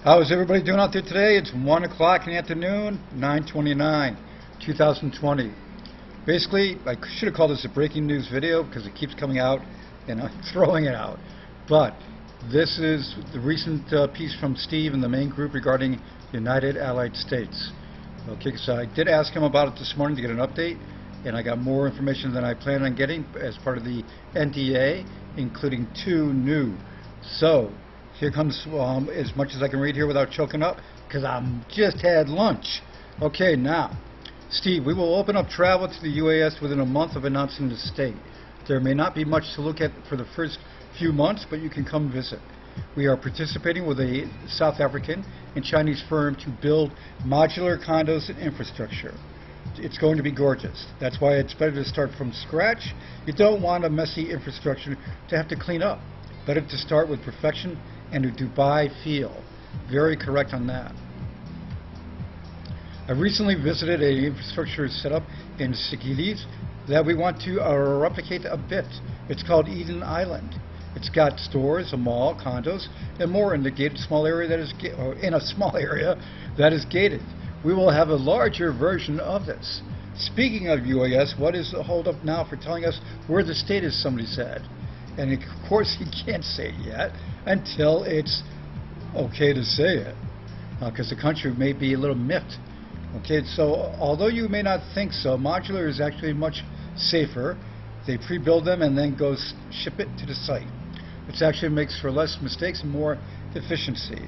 How is everybody doing out there today? It's 1 o'clock in the afternoon, 9/29, 2020. Basically, I should have called this a breaking news video because it keeps coming out and I'm throwing it out. But this is the recent piece from Steve in the main group regarding the United Allied States. Okay, so I did ask him about it this morning to get an update, and I got more information than I planned on getting as part of the NDA, including 2 new. So here comes as much as I can read here without choking up, because I just had lunch. Okay, now, Steve, we will open up travel to the UAS within a month of announcing the state. There may not be much to look at for the first few months, but you can come visit. We are participating with a South African and Chinese firm to build modular condos and infrastructure. It's going to be gorgeous. That's why it's better to start from scratch. You don't want a messy infrastructure to have to clean up. Better to start with perfection and a Dubai feel. Very correct on that. I recently visited an infrastructure setup in C.C.DC that we want to replicate a bit. It's called Eden Island. It's got stores, a mall, condos, and more in the gated small area that is in a small area that is gated. We will have a larger version of this. Speaking of UAS, what is the holdup now for telling us where the state is? Somebody said. And of course, he can't say it yet until it's okay to say it, because the country may be a little miffed. Okay, so although you may not think so, modular is actually much safer. They pre-build them and then go ship it to the site, which actually makes for less mistakes and more efficiency.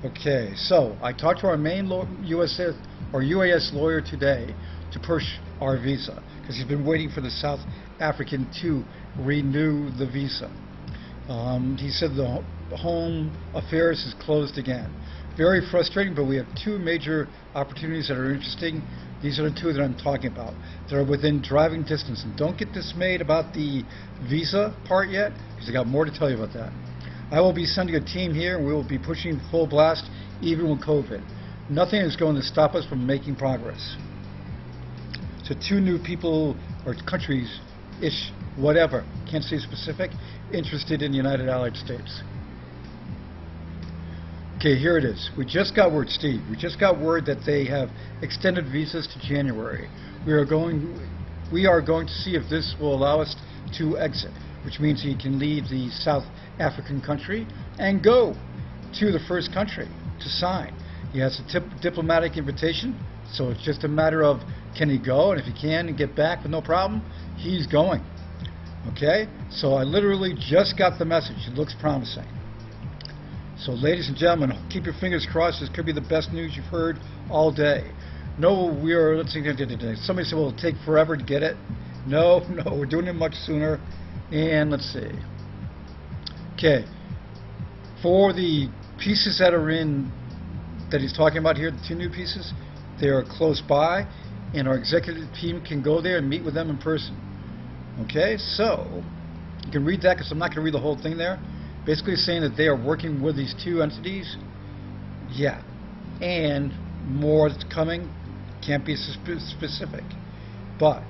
Okay, so I talked to our main UAS lawyer today to push our visa, because he's been waiting for the South African to renew the visa. He said the home affairs is closed again. Very frustrating, but we have 2 major opportunities that are interesting. These are the 2 that I'm talking about. They're within driving distance. And don't get dismayed about the visa part yet, because I got more to tell you about that. I will be sending a team here, and we will be pushing full blast even with COVID. Nothing is going to stop us from making progress. So 2 new people or countries-ish, whatever, can't say specific, interested in the United Allied States. Okay, here it is. We just got word, Steve. We just got word that they have extended visas to January. We are going to see if this will allow us to exit, which means he can leave the South African country and go to the first country to sign. He has a diplomatic invitation, so it's just a matter of can he go, and if he can and get back with no problem, he's going. Okay, so I literally just got the message. It looks promising. So ladies and gentlemen, keep your fingers crossed. This could be the best news you've heard all day. No, let's see, somebody said, well, it'll take forever to get it. No, we're doing it much sooner. And let's see. Okay, for the pieces that are in, that he's talking about here, the 2 new pieces, they are close by, and our executive team can go there and meet with them in person. Okay, so you can read that, because I'm not going to read the whole thing there. Basically saying that they are working with these 2 entities. Yeah, and more that's coming. Can't be specific. But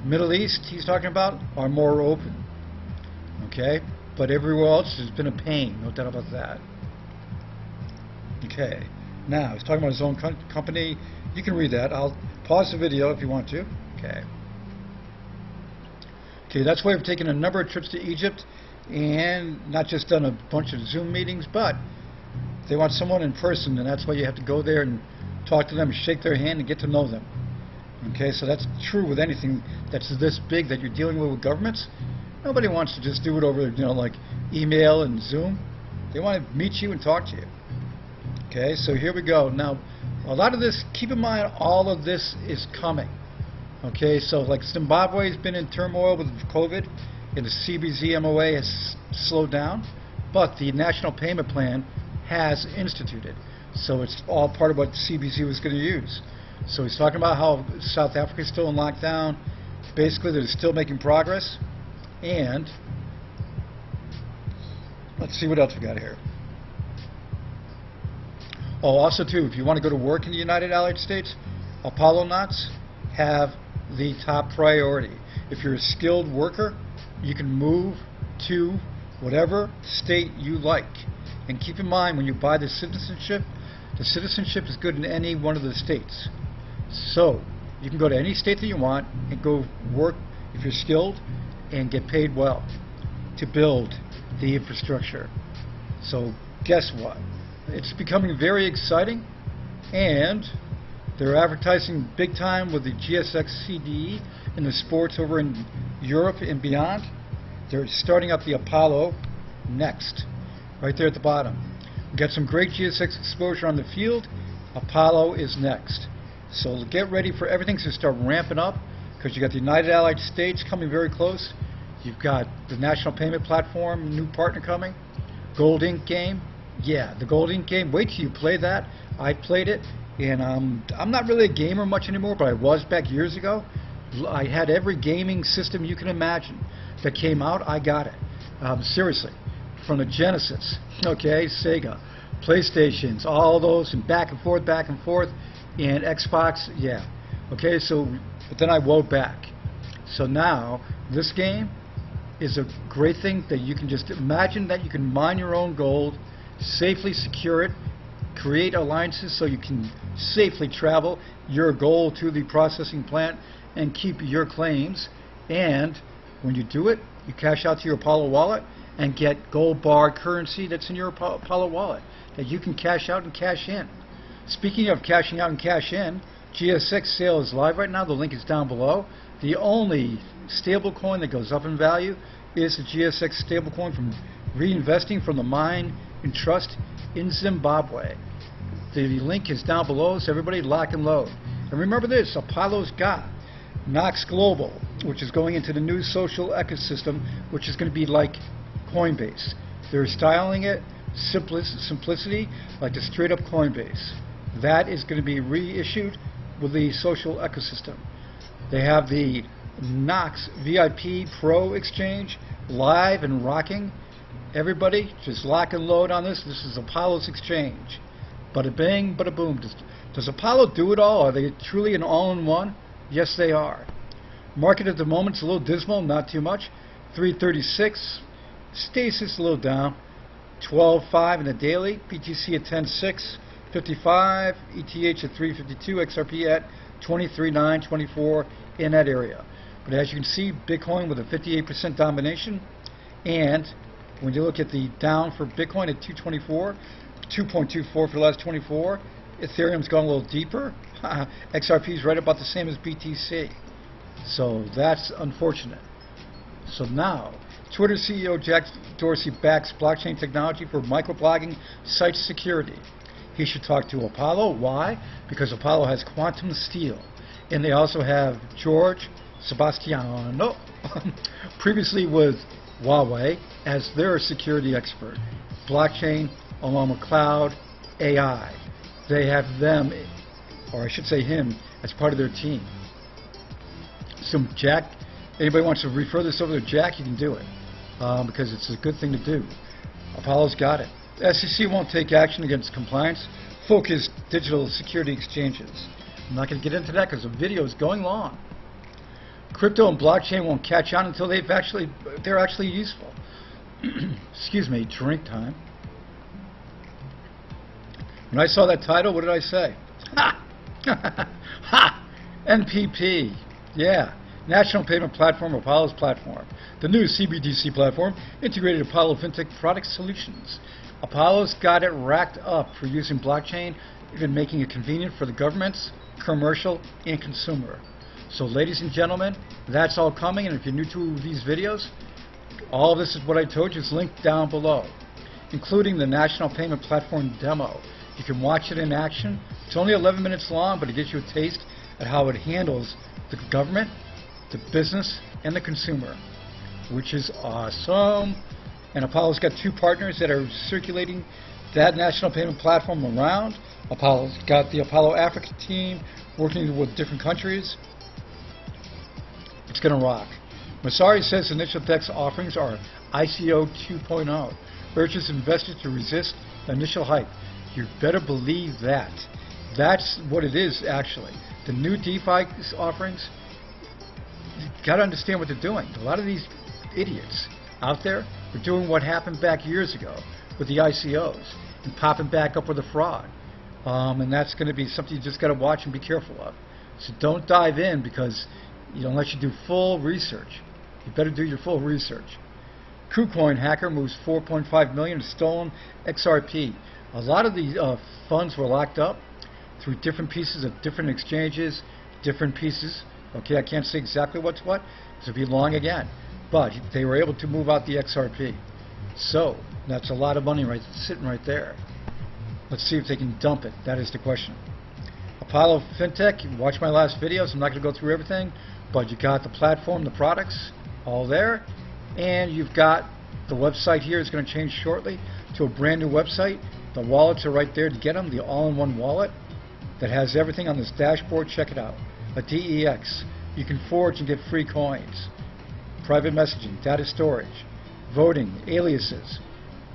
Middle East, he's talking about, are more open. Okay, but everywhere else has been a pain, no doubt about that. Okay, now he's talking about his own company. You can read that. I'll pause the video if you want to. Okay. Okay, that's why we've taken a number of trips to Egypt, and not just done a bunch of Zoom meetings, but they want someone in person, and that's why you have to go there and talk to them, shake their hand, and get to know them. Okay, so that's true with anything that's this big that you're dealing with governments. Nobody wants to just do it over, like email and Zoom. They want to meet you and talk to you. Okay, so here we go. Now, a lot of this, keep in mind, all of this is coming. Okay, so like Zimbabwe has been in turmoil with COVID, and the CBZ MOA has slowed down, but the National Payment Plan has instituted. So it's all part of what CBZ was going to use. So he's talking about how South Africa is still in lockdown. Basically, they're still making progress. And let's see what else we got here. Oh, also too, if you want to go to work in the United Allied States, Apollo knots have the top priority. If you're a skilled worker, you can move to whatever state you like. And keep in mind, when you buy the citizenship is good in any one of the states. So you can go to any state that you want and go work if you're skilled and get paid well to build the infrastructure. So guess what? It's becoming very exciting, and they're advertising big time with the GSX-CDE in the sports over in Europe and beyond. They're starting up the Apollo next, right there at the bottom. We got some great GSX exposure on the field. Apollo is next. So get ready for everything to start ramping up, because you got the United Allied States coming very close. You've got the National Payment Platform, new partner coming. Gold Ink game. Yeah, the Gold Ink game. Wait till you play that. I played it, and I'm not really a gamer much anymore, but I was back years ago. I had every gaming system you can imagine that came out. I got it. Seriously. From the Genesis, okay, Sega, PlayStations, all those, and back and forth, and Xbox, yeah. Okay, so, but then I wove back. So now, this game is a great thing that you can just imagine that you can mine your own gold, safely secure it, create alliances so you can safely travel your gold to the processing plant and keep your claims. And when you do it, you cash out to your Apollo wallet and get gold bar currency that's in your Apollo wallet that you can cash out and cash in. Speaking of cashing out and cash in, GSX sale is live right now. The link is down below. The only stable coin that goes up in value is the GSX stable coin from reinvesting from the mine in trust in Zimbabwe. The link is down below, so everybody lock and load. And remember this, Apollo's got Knox Global, which is going into the new social ecosystem, which is going to be like COINBASE. They're styling it simplicity, like the straight up COINBASE. That is going to be reissued with the social ecosystem. They have the Knox VIP Pro exchange live and rocking. Everybody just lock and load on this. This is Apollo's exchange. Bada bing, bada boom. Does Apollo do it all? Are they truly an all-in-one? Yes, they are. Market at the moment is a little dismal, not too much. 336. Stasis a little down. 12.5 in the daily. BTC at 10.6. 55. ETH at 352. XRP at 23.9, 24 in that area. But as you can see, Bitcoin with a 58% domination. And when you look at the down for Bitcoin at 224, 2.24 for the last 24. Ethereum's gone a little deeper. XRP is right about the same as BTC. So that's unfortunate. So now, Twitter CEO Jack Dorsey backs blockchain technology for microblogging site security. He should talk to Apollo. Why? Because Apollo has quantum steel. And they also have George Sebastiano, previously with Huawei, as their security expert. Blockchain along with cloud, AI. They have them, or I should say him, as part of their team. So Jack, anybody wants to refer this over to Jack, you can do it, because it's a good thing to do. Apollo's got it. The SEC won't take action against compliance-focused digital security exchanges. I'm not going to get into that because the video is going long. Crypto and blockchain won't catch on until they're actually useful. Excuse me, drink time. When I saw that title, what did I say? Ha! Ha! NPP. Yeah. National Payment Platform, Apollo's platform. The new C.C.DC platform, integrated Apollo FinTech product solutions. Apollo's got it racked up for using blockchain, even making it convenient for the governments, commercial, and consumer. So ladies and gentlemen, that's all coming, and if you're new to these videos, all of this is what I told you is linked down below, including the National Payment Platform demo. You can watch it in action. It's only 11 minutes long, but it gives you a taste at how it handles the government, the business, and the consumer, which is awesome. And Apollo's got two partners that are circulating that National Payment Platform around. Apollo's got the Apollo Africa team working with different countries. It's going to rock. Masari says initial DEX offerings are ICO 2.0. Urges investors to resist the initial hype. You better believe that. That's what it is, actually. The new DeFi offerings, you've got to understand what they're doing. A lot of these idiots out there are doing what happened back years ago, with the ICOs and popping back up with a fraud. And that's going to be something you just got to watch and be careful of. So don't dive in because unless you do full research. You better do your full research. KuCoin hacker moves 4.5 million to stolen XRP. A lot of the funds were locked up through different pieces of different exchanges, different pieces. Okay, I can't say exactly what's what, because it'll be long again. But they were able to move out the XRP. So, that's a lot of money sitting right there. Let's see if they can dump it. That is the question. Apollo FinTech, watch my last videos. I'm not going to go through everything, but you got the platform, the products, all there. And you've got the website here is going to change shortly to a brand new website. The wallets are right there to get them, the all-in-one wallet that has everything on this dashboard. Check it out. A DEX. You can forge and get free coins. Private messaging, data storage, voting, aliases.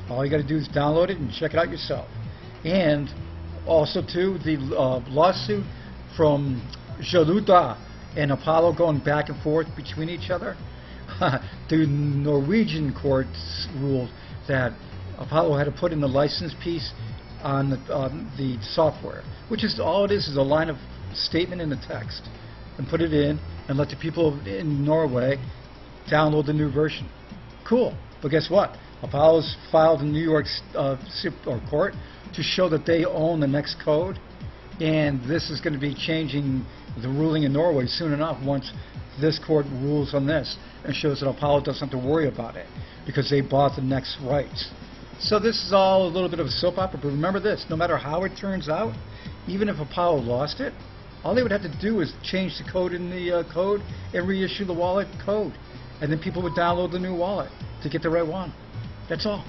All you got to do is download it and check it out yourself. And also too, the lawsuit from Jaluta and Apollo going back and forth between each other. The Norwegian courts ruled that Apollo had to put in the license piece on the software, which is all it is a line of statement in the text, and put it in and let the people in Norway download the new version. Cool. But guess what? Apollo's filed in New York court to show that they own the next code, and this is going to be changing the ruling in Norway soon enough once this court rules on this and shows that Apollo doesn't have to worry about it because they bought the next rights. So this is all a little bit of a soap opera, but remember this, no matter how it turns out, even if Apollo lost it, all they would have to do is change the code in the code and reissue the wallet code, and then people would download the new wallet to get the right one. That's all.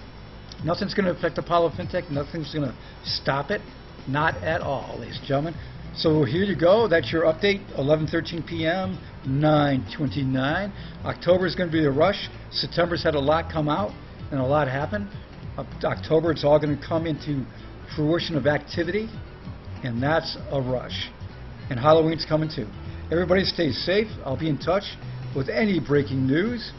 Nothing's going to affect Apollo FinTech. Nothing's going to stop it. Not at all, ladies and gentlemen. So here you go. That's your update. 11:13 p.m. 9/29. October is going to be a rush. September's had a lot come out and a lot happen. October, it's all going to come into fruition of activity, and that's a rush. And Halloween's coming too. Everybody stay safe. I'll be in touch with any breaking news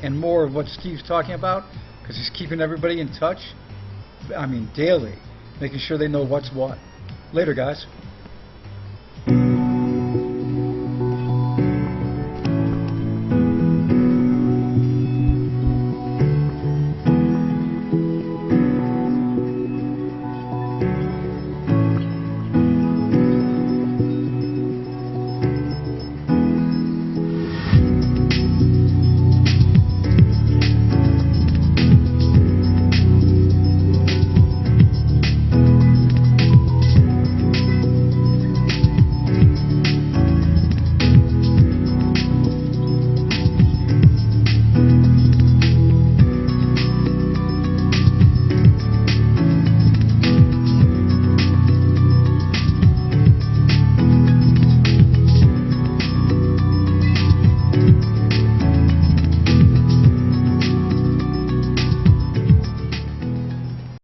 and more of what Steve's talking about, because he's keeping everybody in touch, I mean daily, making sure they know what's what. Later, guys.